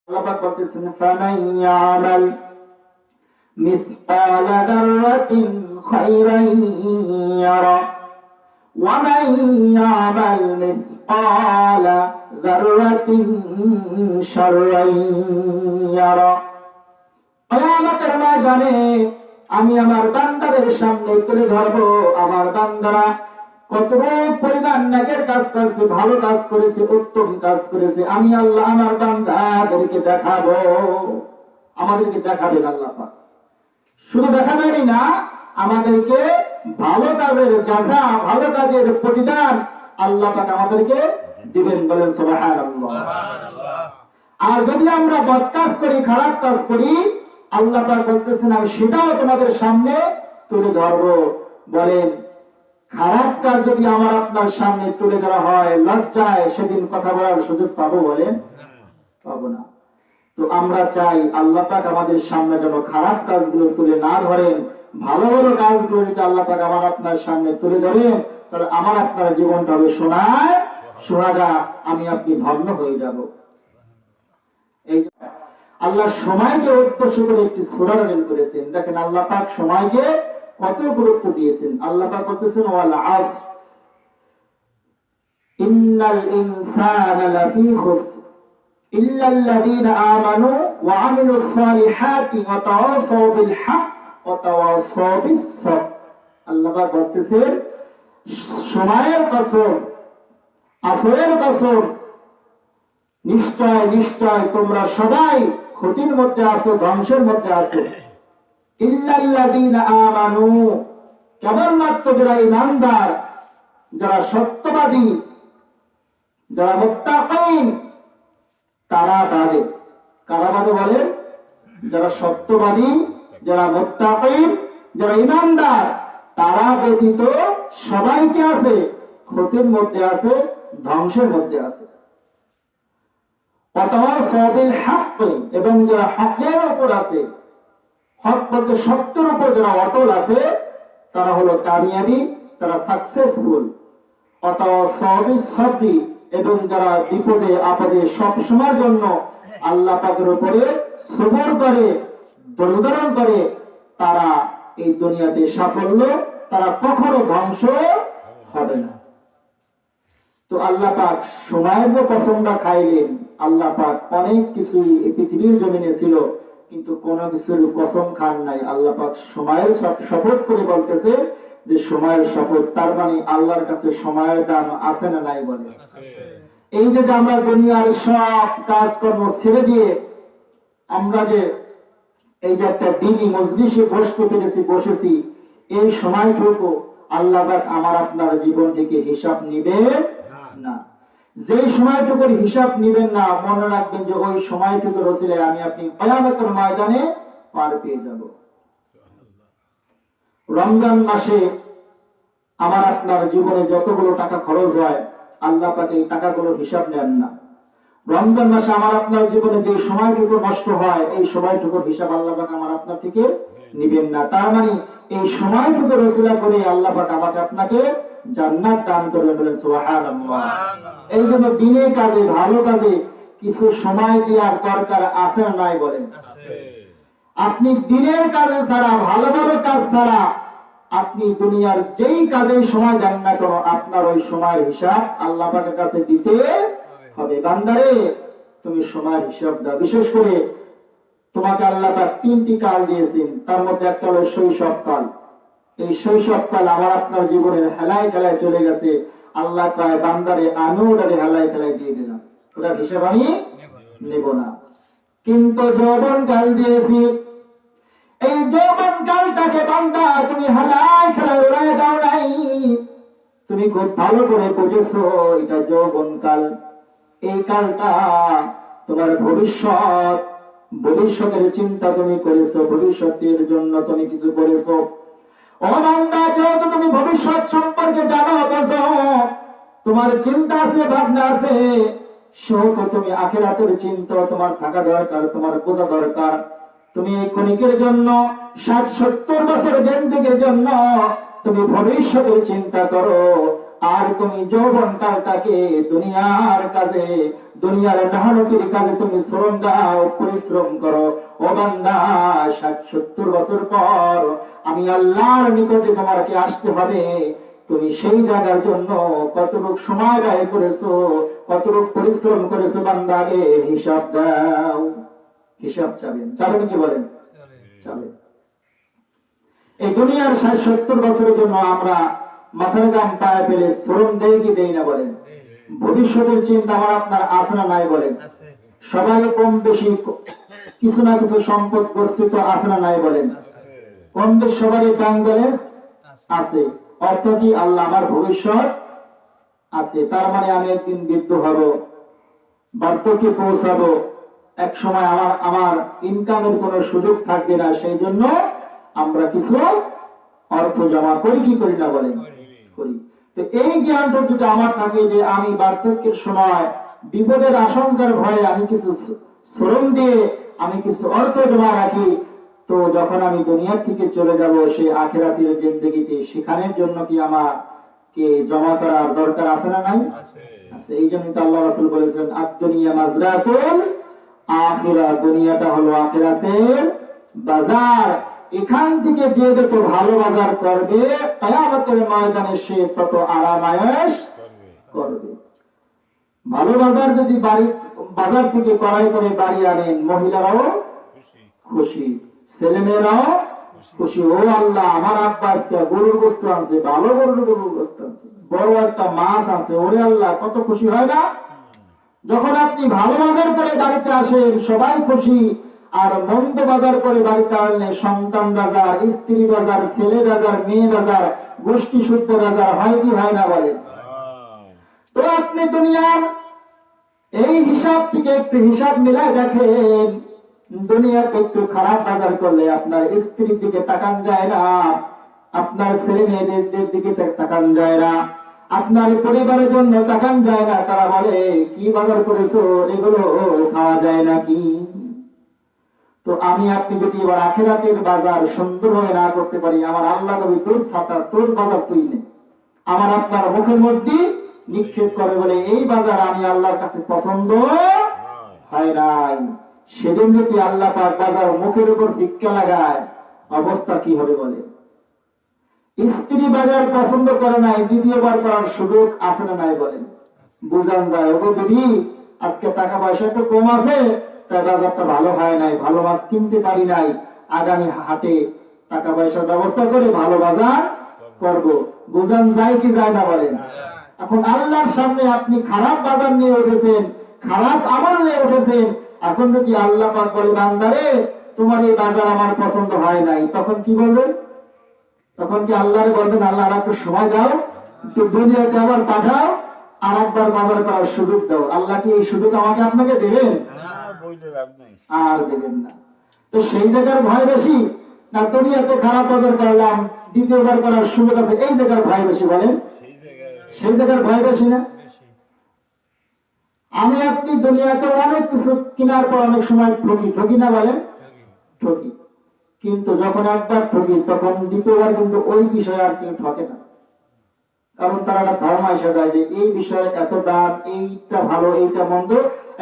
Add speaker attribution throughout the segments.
Speaker 1: আল্লাহ পাক বলতেছেন ফামান ইয়ামাল মিসকাল যাররাতিন খায়রান ইয়ারা ওয়া মান ইয়ামাল মিসকাল যাররাতিন শাররান ইয়ারা। কিয়ামতের ময়দানে আমি আমার বান্দাদের সামনে তুলে ধরব আমার বান্দারা কতটুকু পরিমাণ নেকের কাজ করেছে, ভালো কাজ করেছে, উত্তম কাজ করেছে। আমি আল্লাহ আমার বান্দাদেরকে দেখাবো। আমাদেরকে দেখাবেন আল্লাহ পাক। শুধু দেখাবেনই না, আমাদেরকে ভালো কাজের জাযা, ভালো কাজের প্রতিদান আল্লাহ পাক আমাদেরকে দিবেন। বলেন সুবহানাল্লাহ। আর যদি আমরা বদ কাজ করি, খারাপ কাজ করি, আল্লাহ পাক বলতেছেন আমি সেটাও তোমাদের সামনে তুলে ধরবো। বলেন খারাপ কাজ যদি আমার আপনার সামনে তুলে ধরা হয়, লজ্জায় সেদিন কথা বলার সুযোগ পাবো? বলেন পাবো না। তো আমরা চাই আল্লাহ পাক আমাদের সামনে যেন খারাপ কাজগুলো তুলে না ধরেন, ভালো ভালো কাজগুলো যদি আল্লাহ পাক আমার আপনার সামনে তুলে ধরেন, তাহলে আমার আপনার জীবনটা হবে সোনায় সোহাগা, আমি আপনি ধন্য হয়ে যাব। এই আল্লাহ সময়কে উদ্দেশ্য করে একটি সূরা নাযিল করেছেন। দেখেন আল্লাহ পাক সময়কে কত গুরুত্ব দিয়েছেন। আল্লাহ পাক বলতেছেন ওয়াল আসর ইন্নাল ইনসানা লাফি খুসর ইল্লাল্লাযীনা আমানু ওয়া আমিলুস সালিহাতি ওয়া তাওয়াসাউ বিল হক ওয়া তাওয়াসাউ বিস সবর। আল্লাহ পাক বলতেছেন সময়ের কসম, আসরের কসম, নিশ্চয় নিশ্চয় তোমরা সবাই ক্ষতির মধ্যে আছো, ধ্বংসের মধ্যে আছো। ইল্লাল্লাযীনা আমানু, কেবলমাত্র যারা ঈমানদার, যারা সত্যবাদী, যারা মুত্তাকিন, তারা বাদে। কারা বাদে বলেন? যারা সত্যবাদী, যারা মুত্তাকিন, যারা ঈমানদার, তারা ব্যতীত সবাইকে আছে ক্ষতির মধ্যে আছে, ধ্বংসের মধ্যে আছে। এবং যারা হকের উপর আছে, হক বলতে সত্যের উপর যারা অটল আছে, তারা হলো কামিয়াবি, তারা সাকসেসফুল। এবং যারা বিপদে আপদে সব সময়ের জন্য আল্লাহ পাকের উপরে সবর করে, ধৈর্য ধারণ করে, তারা এই দুনিয়াতে সাফল্য, তারা কখনো ধ্বংস হবে না। তো আল্লাহ পাক সময়ের যে কসমটা খাইলেন, আল্লাহ পাক অনেক কিছুই এই পৃথিবীর জমিনে ছিল, কিন্তু কোন কিছুর কসম খান নাই। আল্লাহ পাক সময়ের শপথ করে বলতেছে যে সময়ের শপথ, তার মানে আল্লাহর কাছে সময়ের দাম আছে না নাই? বলে এই যে আমরা দুনিয়ার সব কাজকর্ম ছেড়ে দিয়ে আমরা যে এই যে একটা দিনই মজলিসে বসতে পেরেছি, বসেছি, এই সময়টুকু আল্লাহ পাক আমার আপনার জীবন থেকে হিসাব নিবে না। যে সময়টুকুর হিসাব নিবেন না, মনে রাখবেন যে ওই সময়টুকুর ওসিলায় আমি আপনি কিয়ামতের ময়দানে পার পেয়ে যাব। রমজান মাসে আমার আপনার জীবনে যতগুলো টাকা খরচ হয়, আল্লাহ পাক এই টাকাগুলোর হিসাব নেন না। রমজান মাসে আমার আপনার জীবনে যে সময়টুকু নষ্ট হয়, এই সময়টুকুর হিসাব আল্লাহ পাক আমার আপনার থেকে নিবেন না। তার মানে এই সময়টুকুর ওসিলা করে আল্লাহ পাক আমাকে আপনাকে জান্নাত দান করবে। বলেন সুবহানাল্লাহ। এই জন্য দিনের কাজে, ভালো কাজে কিছু সময় দেওয়ার দরকার আছে না নাই? বলেন আপনি দিনের কাজে ছাড়া, ভালো ভালো কাজ ছাড়া আপনি দুনিয়ার যেই কাজে সময় দেন না কেন, আপনার ওই সময়ের হিসাব আল্লাহ পাকের কাছে দিতে হবে। বান্দারে তুমি সময়ের হিসাব দাও। বিশেষ করে তোমাকে আল্লাহ পাক 3টি কাল দিয়েছেন, তার মধ্যে একটা হলো শৈশবকাল। এই শৈশবকাল আমার আপনার জীবনের হেলায় খেলায় চলে গেছে। আল্লাহ কয় বান্দারে আমি ওটারে হেলায় খেলায় দিয়ে দিলাম, ওটার হিসাব আমি নেব না। কিন্তু যৌবন কাল দিয়েছি, এই যৌবন কালটাকে বান্দা তুমি হেলায় খেলায় উড়ায় দাও নাই। তুমি খুব ভালো করে বুঝেছো এটা যৌবন কাল। এই কালটা তোমার ভবিষ্যৎ, ভবিষ্যতের চিন্তা তুমি করেছো, ভবিষ্যতের জন্য তুমি কিছু করেছো। ও বান্দা, যেহেতু তুমি ভবিষ্যৎ সম্পর্কে জানো, বোঝো, তোমার চিন্তা আছে, ভাবনা আছে, সেহেতু তুমি আখিরাতের চিন্তা তোমার থাকা দরকার, তোমার বোঝা দরকার। তুমি এই ক্ষণিকের জন্য, 60-70 বছর জিন্দেগীর জন্য তুমি ভবিষ্যতের চিন্তা করো। আর তুমি যৌবন কালটাকে দুনিয়ার কাজে, দুনিয়ার মেহনতির কাজে তুমি শ্রম দাও, পরিশ্রম করো। ও বান্দা, 60-70 বছর পর আমি আল্লাহর নিকটে তোমাকে আসতে হবে। তুমি সেই জায়গার জন্য কতটুকু সময় ব্যয় করেছো, কতটুকু পরিশ্রম করেছো, বান্দা আগে হিসাব দাও। হিসাব চাবেন, চাবেন কি বলেন? চাবেন। এই দুনিয়ার 60-70 বছরের জন্য আমরা মাথার গাম পায়ে ফেলে শ্রম দেই কি দেই না বলেন? ভবিষ্যতের চিন্তা আমার আপনার আছে না নাই বলেন? সবাই কম বেশি কিছু না কিছু সম্পদ গচ্ছিত আছে না নাই বলেন? কম বেশি সবারই ব্যাংক ব্যালেন্স আছে। অর্থ কি? আল্লাহ আমার ভবিষ্যৎ আছে। তার মানে আমি একদিন বৃদ্ধ হব, বার্ধক্যে পৌঁছাবো, এক সময় আমার ইনকামের কোনো সুযোগ থাকবে না। সেই জন্য আমরা কিছু অর্থ জমা করি কি করি না বলেন? করি। তো এই জ্ঞানটা যদি আমার থাকে যে আমি বার্ধক্যের সময় বিপদের আশঙ্কার ভয়ে আমি কিছু শ্রম দিয়ে আমি কিছু অর্থ জমা রাখি, তো যখন আমি দুনিয়ার থেকে চলে যাব সেই আখিরাতের জিন্দেগিতে, সেখানের জন্য কি আমাকে জমা করার দরকার আছে না নাই? আছে। এই জন্যই তো আল্লাহ রাসূল বলেছেন, আদ-দুনিয়া মাজরাতুল আখিরা, দুনিয়াটা হলো আখিরাতের বাজার। এখান থেকে যে যত ভালো বাজার করবে, কিয়ামতের ময়দানে সে তত আরামায়েশ করবে। ভালো বাজার যদি বাজার থেকে ক্রয় করে বাড়ি আনেন, মহিলারাও খুশি, ছেলেমেয়েরাও খুশি। ও আল্লাহ, আমার আব্বা আজকে গরুর গোশত আনছে, ভালো গরুর গোশত আনছে, বড় একটা মাছ আছে, ওরে আল্লাহ, কত খুশি হয় না? যখন আপনি ভালো বাজার করে বাড়িতে আসেন সবাই খুশি, আর মন্দ বাজার করে বাড়িতে আনলে সন্তান বাজার, স্ত্রী বাজার, ছেলে বাজার, মেয়ে বাজার, গোষ্ঠী শুদ্ধ বাজার হয় কি হয় না বলেন? তো আপনি দুনিয়ার এই হিসাব থেকে একটু হিসাব মিলাই দেখেন, দুনিয়াতে একটু খারাপ বাজার করলে আপনার স্ত্রীর দিকে তাকান যায় না, আপনার ছেলে মেয়েদের দিকে তাকান যায় না, আপনার পরিবারের জন্য তাকান যায় না। তারা বলে, কি বাজার করেছো, এগুলো খাওয়া যায় নাকি? তো আমি আপনি যদি এবার আখিরাতের বাজার সুন্দরভাবে না করতে পারি, আমার আল্লাহ নবী তোর ছাতা, তোর বাজার তুই নে, আমার আপনার মুখের মধ্যে নিক্ষেপ করে বলে, এই বাজার আমি আল্লাহর কাছে পছন্দ হয় নাই। সেদিন যদি আল্লাহ পাক বাজার মুখের উপর ভিক্ষা লাগায়, অবস্থা কি হবে বলে? স্ত্রী বাজার পছন্দ করে নাই, দ্বিতীয়বার করার সুযোগ আছে না নাই বলেন? বুঝান যায়, ওগো বিবি, আজকে টাকা পয়সা একটু কম আছে, তাই বাজারটা ভালো হয় নাই, ভালো মাছ কিনতে পারি নাই, আগামী হাটে টাকা পয়সার ব্যবস্থা করে ভালো বাজার করব। বুঝান যায় কি যায় না বলেন? এখন আল্লাহর সামনে আপনি খারাপ বাজার নিয়ে উঠেছেন, খারাপ আমল নিয়ে উঠেছেন, এখন যদি আল্লাহ পাক বলে, বান্দারে তোমার এই বাজার আমার পছন্দ হয় নাই, তখন কি বলবেন? তখন কি আল্লাহরে বলবেন, আল্লাহ আর একটু সময় দাও, একটু দুনিয়াতে আবার পাঠাও, আর একবার বাজার করার সুযোগ দাও? আল্লাহ কি এই সুযোগ আমাকে আপনাকে দেবেন? আর দেবেন না। তো সেই জায়গার ভয় বেশি না দুনিয়াতে খারাপ বাজার করলাম, দ্বিতীয়বার করার সুযোগ আছে, এই জায়গার ভয় বেশি বলেন? সেই জায়গার ভয় বেশি না? আমি আপনি দুনিয়াতে অনেক কিছু কেনার পর অনেক সময় ঠকি না বলেন? ঠকি। কিন্তু যখন একবার ঠকি, তখন দ্বিতীয়বার কিন্তু ওই বিষয়ে আর কেউ ঠকে না। কারণ তারা একটা ধারণা এসে যায় যে এই বিষয়ে এত দাম, এইটা ভালো, এইটা মন্দ,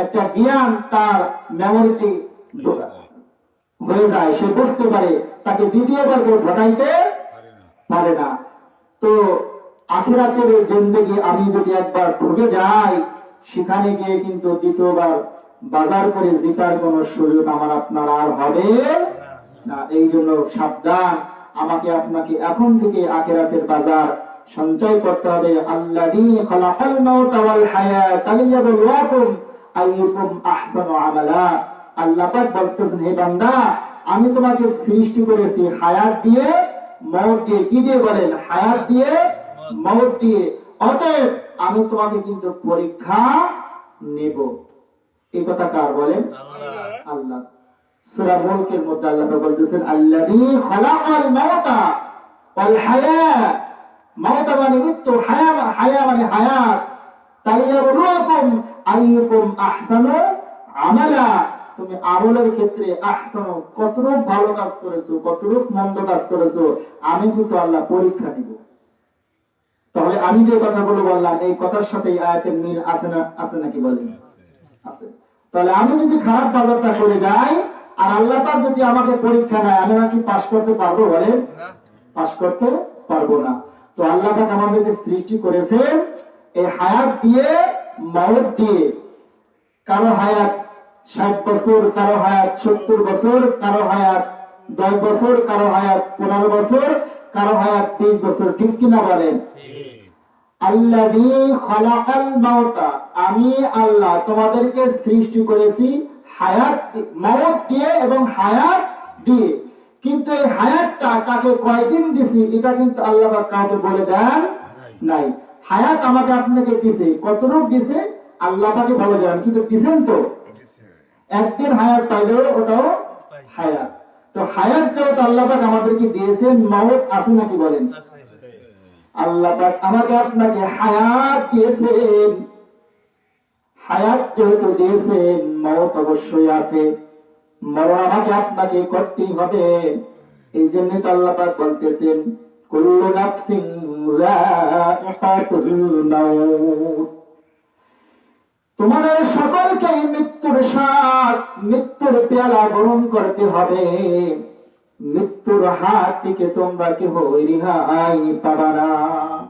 Speaker 1: একটা জ্ঞান তার মেমোরিতে হয়ে যায়, সে বুঝতে পারে, তাকে দ্বিতীয়বার কেউ ঠকাইতে পারে না। তো আখিরাতের জিন্দেগি আমি যদি একবার ঠকে যাই, সেখানে গিয়ে কিন্তু দ্বিতীয়বার বাজার করে জেতার কোন সুযোগ আমার আপনার আর হবে না। এই জন্য সাবধান, আমাকে আপনাকে এখন থেকে আখিরাতের বাজার সঞ্চয় করতে হবে। আল্লাযী খালাকাল মাউতা ওয়াল হায়াতা লিয়াবলুয়াকুম আইয়ুকুম আহসানু আমালা। আল্লাহ পাক বলতেছেন, হে বান্দা, আমি তোমাকে সৃষ্টি করেছি হায়াত দিয়ে, মওত দিয়ে। কি দিয়ে বলেন? হায়াত দিয়ে, মওত দিয়ে। অতএব আমি তোমাকে কিন্তু পরীক্ষা নেব। এই কথা কার বলেন? আল্লাহ। সূরা মুলকের মধ্যে আল্লাহ বলতেছেন, আল্লাযী খালাকাল মাউতা ওয়াল হায়াত। মাউত মানে মৃত্যু, হায়া মানে হায়াত। লিয়াবলুয়াকুম আইয়ুকুম আহসানু আমালা। তুমি আমলের ক্ষেত্রে আহসানু, কতটুকু ভালো কাজ করেছো, কতটুকু মন্দ কাজ করেছো, আমি কিন্তু আল্লাহ পরীক্ষা নিব। তাহলে আমি যে কথাগুলো বললাম এই কথার সাথে এই আয়াতের মিল আছে না, আছে নাকি বলেন? আছে। তাহলে আমি যদি খারাপ বাজারটা করে যাই আর আল্লাহ পাক যদি আমাকে পরীক্ষা নেয়, আমি নাকি পাশ করতে পারবো? বলেন, পাশ করতে পারবো না। তো আল্লাহ পাক আমাদেরকে সৃষ্টি করেছেন এই হায়াত দিয়ে, মওত দিয়ে। কারো হায়াত 60 বছর, কারো হায়াত 70 বছর, কারো হায়াত 10 বছর, কারো হায়াত 15 বছর, কারো হায়াত 30 বছর। ঠিক কিনা বলেন? আল্লাযী খালাকাল মাউতা, আমি আল্লাহ তোমাদেরকে সৃষ্টি করেছি হায়াত, মওত দিয়ে এবং হায়াত দিয়ে। কিন্তু এই হায়াতটা কাকে কয়দিন দিছি এটা কিন্তু আল্লাহ পাক কাউকে বলে দেন নাই। হায়াত আমাকে আপনাকে দিছে, কতটুকু দিছে আল্লাহ পাকে বলে দেন, কিন্তু দিছেন তো। একদিন হায়াত পাইলেও ওটাও হায়াত। তো হায়াত যেহেতু আল্লাহ পাক আমাদেরকে দিয়েছেন, মওত আছে নাকি বলেন? আল্লাহ পাক আমাকে আপনাকে হায়াত দিয়েছেন। হায়াত যেহেতু দিয়েছেন, মওত অবশ্যই আছে, মরণ আমাকে আপনাকে করতেই হবে। এই জন্য তো আল্লাহ পাক বলতেছেন কুল্লু নাফসিন যায়িকাতুল মাউত, তোমাদের সকলকে মৃত্যুর স্বাদ, মৃত্যুর পেয়ালা গ্রহণ করতে হবে। মৃত্যুর হাত থেকে তোমরা কেউ রেহাই পাবা না।